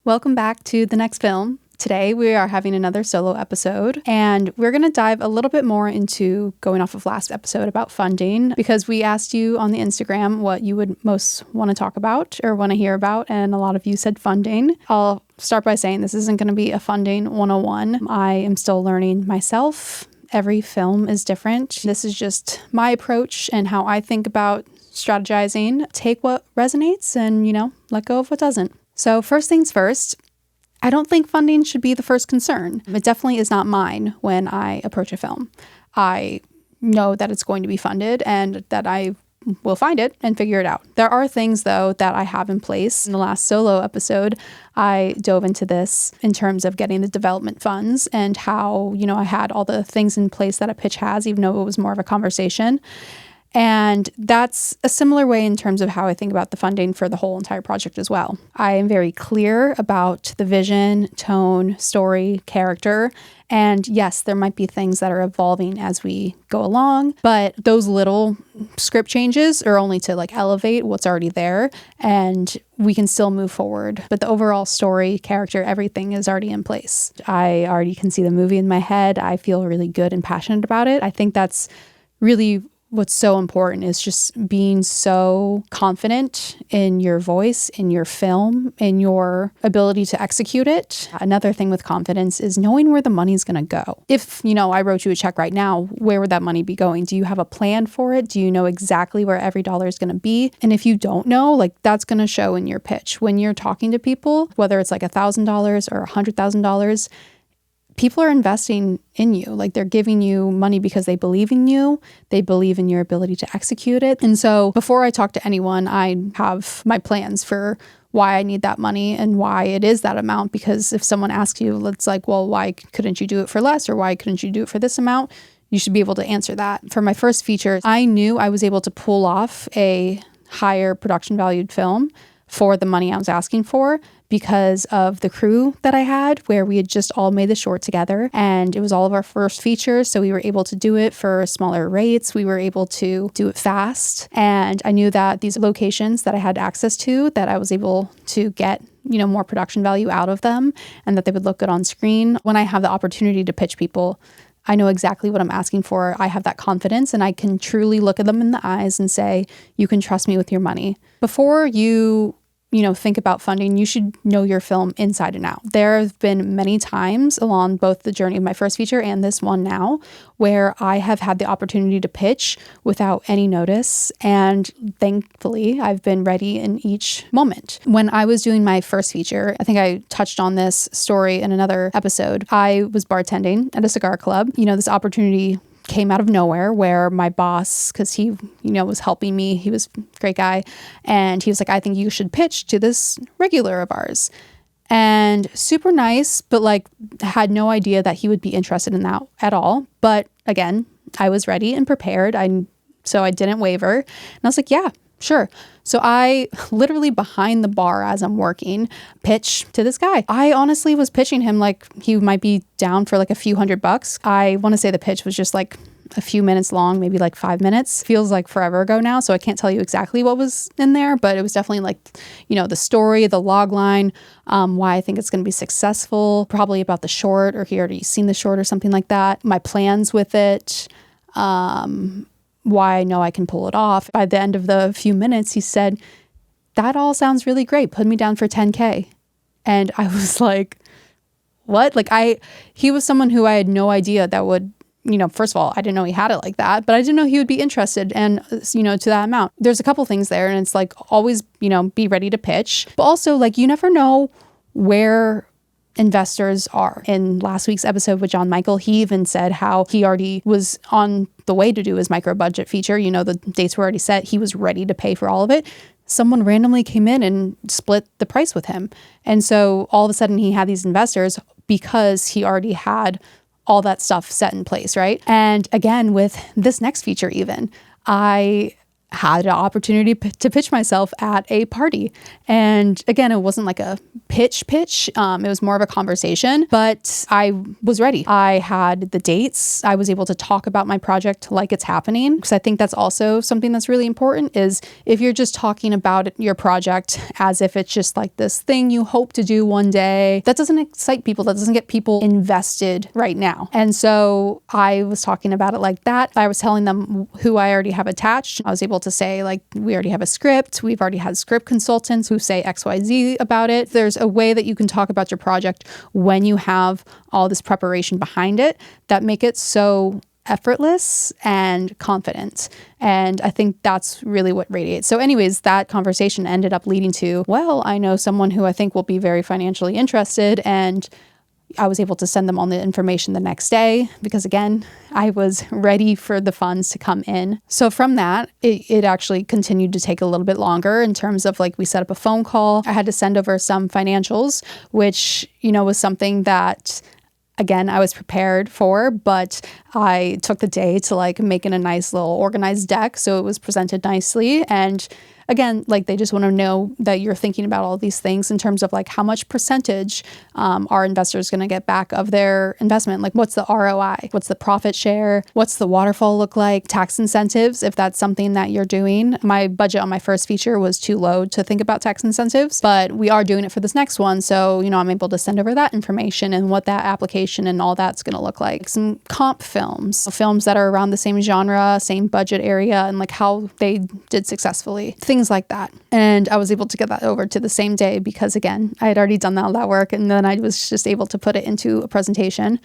Welcome back to The Next Film. Today we are having another solo episode, and we're going to dive a little bit more into going off of last episode about funding, because we asked you on the Instagram what you would most want to talk about or want to hear about, and a lot of you said funding. I'll start by saying this isn't going to be a funding 101. I am still learning myself. Every film is different. This is just my approach and how I think about strategizing. Take what resonates and, let go of what doesn't. So first things first, I don't think funding should be the first concern. It definitely is not mine when I approach a film. I know that it's going to be funded and that I will find it and figure it out. There are things, though, that I have in place. In the last solo episode, I dove into this in terms of getting the development funds and how, I had all the things in place that a pitch has, even though it was more of a conversation. And that's a similar way in terms of how I think about the funding for the whole entire project as well. I am very clear about the vision, tone, story, character. And yes, there might be things that are evolving as we go along, but those little script changes are only to elevate what's already there, and we can still move forward. But the overall story, character, everything is already in place. I already can see the movie in my head. I feel really good and passionate about it. I think that's really what's so important, is just being so confident in your voice, in your film, in your ability to execute it. Another thing with confidence is knowing where the money's going to go. If, I wrote you a check right now, where would that money be going? Do you have a plan for it? Do you know exactly where every dollar is going to be? And if you don't know, that's going to show in your pitch. When you're talking to people, whether it's $1,000 or $100,000, people are investing in you. They're giving you money because they believe in you. They believe in your ability to execute it. And so before I talk to anyone, I have my plans for why I need that money and why it is that amount. Because if someone asks you, it's well, why couldn't you do it for less? Or why couldn't you do it for this amount? You should be able to answer that. For my first feature, I knew I was able to pull off a higher production valued film for the money I was asking for, because of the crew that I had, where we had just all made the short together, and it was all of our first features. So we were able to do it for smaller rates. We were able to do it fast. And I knew that these locations that I had access to, that I was able to get, more production value out of them, and that they would look good on screen. When I have the opportunity to pitch people, I know exactly what I'm asking for. I have that confidence, and I can truly look at them in the eyes and say, you can trust me with your money. Before you think about funding, you should know your film inside and out. There have been many times along both the journey of my first feature and this one now where I have had the opportunity to pitch without any notice. And thankfully, I've been ready in each moment. When I was doing my first feature, I think I touched on this story in another episode. I was bartending at a cigar club. This opportunity came out of nowhere, where my boss, because he, was helping me, he was a great guy, and he was like, I think you should pitch to this regular of ours. And super nice, but had no idea that he would be interested in that at all. But again, I was ready and prepared. So I didn't waver. And I was like, yeah, sure. So I literally behind the bar as I'm working, pitch to this guy. I honestly was pitching him he might be down for a few $100. I want to say the pitch was just a few minutes long, maybe 5 minutes. Feels like forever ago now, so I can't tell you exactly what was in there, but it was definitely the story, the log line, why I think it's going to be successful, probably about the short, or he already seen the short or something like that, my plans with it, why I know I can pull it off. By the end of the few minutes, he said, that all sounds really great. Put me down for 10K. And I was like, what? He was someone who I had no idea that would, first of all, I didn't know he had it like that, but I didn't know he would be interested and, to that amount. There's a couple things there, and it's always, be ready to pitch, but also you never know where investors are. In last week's episode with John Michael, he even said how he already was on the way to do his micro budget feature. The dates were already set. He was ready to pay for all of it. Someone randomly came in and split the price with him. And so all of a sudden he had these investors because he already had all that stuff set in place, right? And again, with this next feature even, I had an opportunity to pitch myself at a party. And again, it wasn't like a pitch. It was more of a conversation, but I was ready. I had the dates. I was able to talk about my project like it's happening, because I think that's also something that's really important. Is if you're just talking about your project as if it's just like this thing you hope to do one day, that doesn't excite people. That doesn't get people invested right now. And so I was talking about it like that. I was telling them who I already have attached. I was able to say, like, we already have a script. We've already had script consultants who say XYZ about it. There's a way that you can talk about your project when you have all this preparation behind it that make it so effortless and confident. And I think that's really what radiates. So anyways, that conversation ended up leading to, well, I know someone who I think will be very financially interested, and I was able to send them all the information the next day because, again, I was ready for the funds to come in. So from that, it actually continued to take a little bit longer in terms of, like, we set up a phone call. I had to send over some financials, which, was something that, again, I was prepared for, but I took the day to, like, make it a nice little organized deck so it was presented nicely. And again, like, they just want to know that you're thinking about all these things in terms of, like, how much percentage are investors going to get back of their investment? Like, what's the ROI? What's the profit share? What's the waterfall look like? Tax incentives, if that's something that you're doing. My budget on my first feature was too low to think about tax incentives, but we are doing it for this next one. So, I'm able to send over that information and what that application and all that's going to look like. Some comp films that are around the same genre, same budget area, and, like, how they did successfully. Things like that. And I was able to get that over to the same day because, again, I had already done all that work, and then I was just able to put it into a presentation.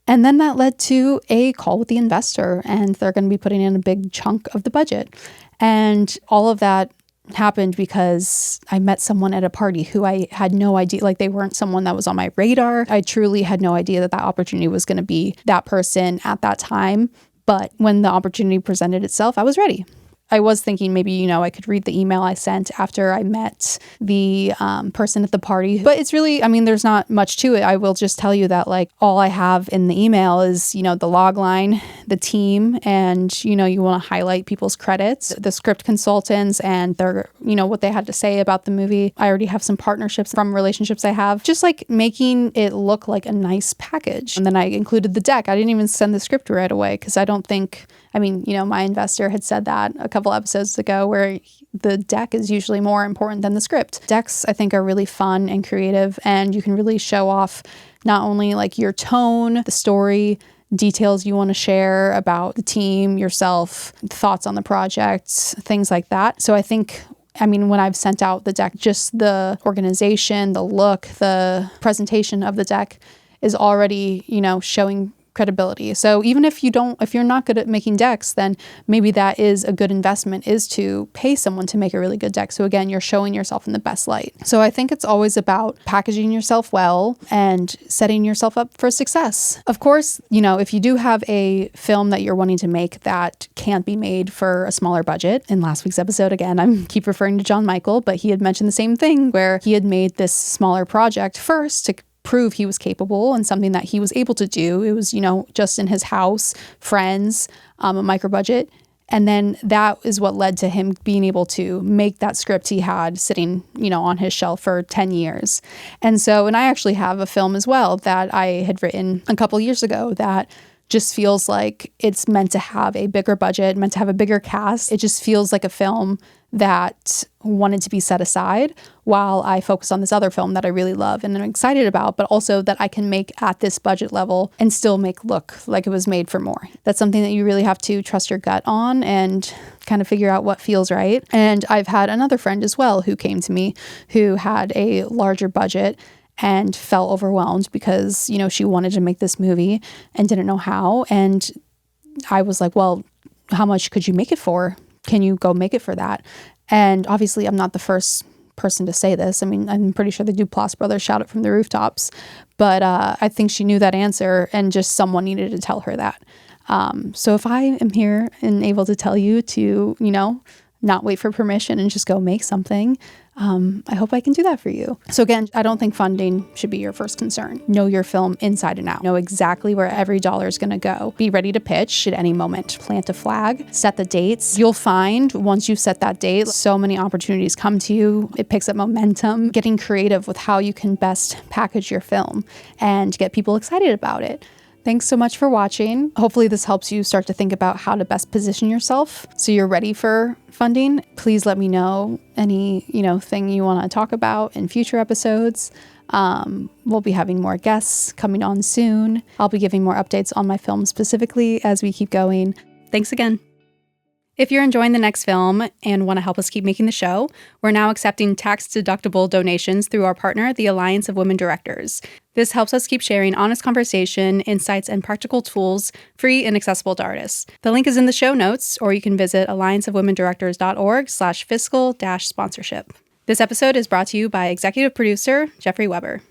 And then that led to a call with the investor, and they're going to be putting in a big chunk of the budget. And all of that happened because I met someone at a party who I had no idea, like, they weren't someone that was on my radar. I truly had no idea that opportunity was going to be that person at that time. But when the opportunity presented itself, I was ready. I was thinking maybe, I could read the email I sent after I met the person at the party. But it's really, there's not much to it. I will just tell you that, like, all I have in the email is, the log line, the team, and, you want to highlight people's credits, the script consultants, and their, what they had to say about the movie. I already have some partnerships from relationships I have, just, like, making it look like a nice package. And then I included the deck. I didn't even send the script right away because I don't think, my investor had said that a couple episodes ago, where the deck is usually more important than the script. Decks, I think, are really fun and creative, and you can really show off not only, like, your tone, the story, details you want to share about the team, yourself, thoughts on the project, things like that. So I think, when I've sent out the deck, just the organization, the look, the presentation of the deck is already, showing credibility. So even if you're not good at making decks, then maybe that is a good investment, is to pay someone to make a really good deck. So again, you're showing yourself in the best light. So I think it's always about packaging yourself well and setting yourself up for success. Of course, if you do have a film that you're wanting to make that can't be made for a smaller budget, in last week's episode, again, I keep referring to John Michael, but he had mentioned the same thing, where he had made this smaller project first to prove he was capable and something that he was able to do. It was, just in his house, friends, a micro budget. And then that is what led to him being able to make that script he had sitting, on his shelf for 10 years. And I actually have a film as well that I had written a couple years ago that just feels like it's meant to have a bigger budget, meant to have a bigger cast. It just feels like a film that wanted to be set aside while I focus on this other film that I really love and I'm excited about, but also that I can make at this budget level and still make look like it was made for more. That's something that you really have to trust your gut on and kind of figure out what feels right. And I've had another friend as well who came to me who had a larger budget and felt overwhelmed because, she wanted to make this movie and didn't know how. And I was like, well, how much could you make it for? Can you go make it for that? And obviously I'm not the first person to say this. I'm pretty sure the Duplass brothers shout it from the rooftops, but I think she knew that answer and just someone needed to tell her that. So if I am here and able to tell you to, not wait for permission and just go make something. I hope I can do that for you. So again, I don't think funding should be your first concern. Know your film inside and out. Know exactly where every dollar is going to go. Be ready to pitch at any moment. Plant a flag. Set the dates. You'll find once you set that date, so many opportunities come to you. It picks up momentum. Getting creative with how you can best package your film and get people excited about it. Thanks so much for watching. Hopefully this helps you start to think about how to best position yourself so you're ready for funding. Please let me know any, thing you want to talk about in future episodes. We'll be having more guests coming on soon. I'll be giving more updates on my film specifically as we keep going. Thanks again. If you're enjoying the next film and want to help us keep making the show, we're now accepting tax-deductible donations through our partner, the Alliance of Women Directors. This helps us keep sharing honest conversation, insights, and practical tools free and accessible to artists. The link is in the show notes, or you can visit allianceofwomendirectors.org/fiscal-sponsorship. This episode is brought to you by executive producer Jeffrey Weber.